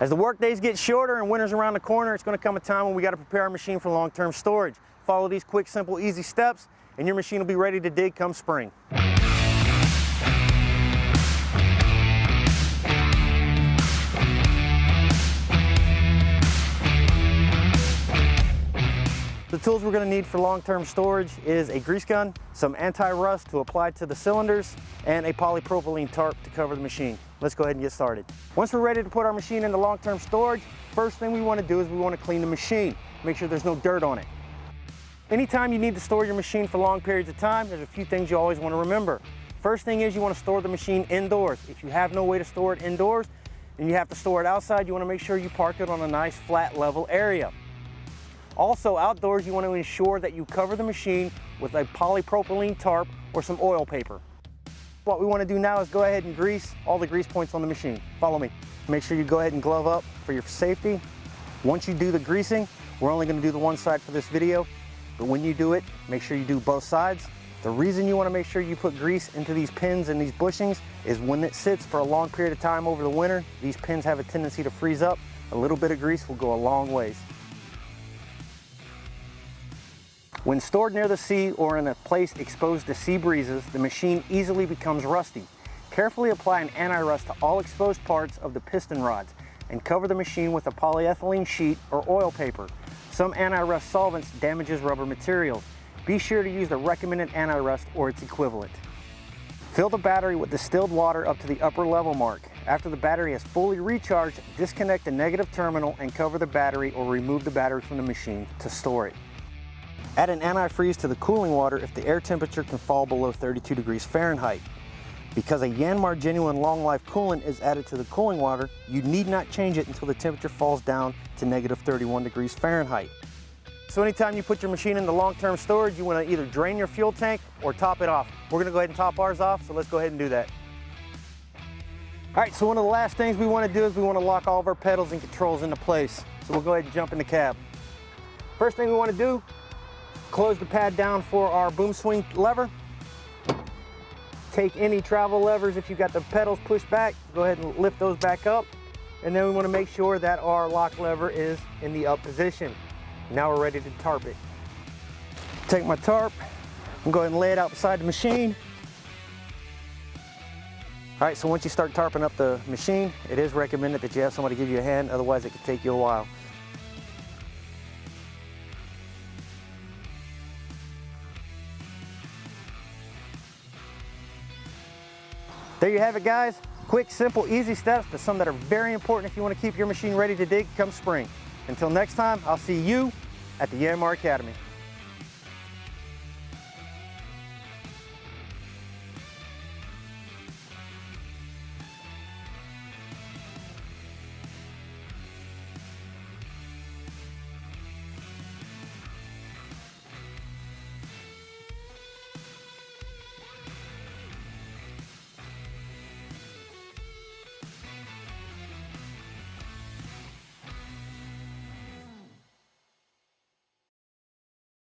As the work days get shorter and winter's around the corner, it's going to come a time when we got to prepare our machine for long-term storage. Follow these quick, simple, easy steps, and your machine will be ready to dig come spring. The tools we're going to need for long-term storage is a grease gun, some anti-rust to apply to the cylinders, and a polypropylene tarp to cover the machine. Let's go ahead and get started. Once we're ready to put our machine into long-term storage, first thing we want to do is we want to clean the machine. Make sure there's no dirt on it. Anytime you need to store your machine for long periods of time, there's a few things you always want to remember. First thing is you want to store the machine indoors. If you have no way to store it indoors and you have to store it outside, you want to make sure you park it on a nice flat level area. Also, outdoors, you want to ensure that you cover the machine with a polypropylene tarp or some oil paper. What we want to do now is go ahead and grease all the grease points on the machine. Follow me. Make sure you go ahead and glove up for your safety. Once you do the greasing, we're only going to do the one side for this video, but when you do it, make sure you do both sides. The reason you want to make sure you put grease into these pins and these bushings is when it sits for a long period of time over the winter, these pins have a tendency to freeze up. A little bit of grease will go a long ways. When stored near the sea or in a place exposed to sea breezes, the machine easily becomes rusty. Carefully apply an anti-rust to all exposed parts of the piston rods and cover the machine with a polyethylene sheet or oil paper. Some anti-rust solvents damages rubber materials. Be sure to use the recommended anti-rust or its equivalent. Fill the battery with distilled water up to the upper level mark. After the battery has fully recharged, disconnect the negative terminal and cover the battery or remove the battery from the machine to store it. Add an antifreeze to the cooling water if the air temperature can fall below 32 degrees Fahrenheit. Because a Yanmar genuine long life coolant is added to the cooling water, you need not change it until the temperature falls down to negative 31 degrees Fahrenheit. So anytime you put your machine into long-term storage, you want to either drain your fuel tank or top it off. We're going to go ahead and top ours off, so let's go ahead and do that. All right, so one of the last things we want to do is we want to lock all of our pedals and controls into place. So we'll go ahead and jump in the cab. First thing we want to do, close the pad down for our boom swing lever. Take any travel levers, if you've got the pedals pushed back, go ahead and lift those back up. And then we want to make sure that our lock lever is in the up position. Now we're ready to tarp it. Take my tarp, and go ahead and lay it out beside the machine. All right, so once you start tarping up the machine, it is recommended that you have somebody give you a hand, otherwise it could take you a while. There you have it, guys. Quick, simple, easy steps, but some that are very important if you want to keep your machine ready to dig come spring. Until next time, I'll see you at the Yanmar Academy.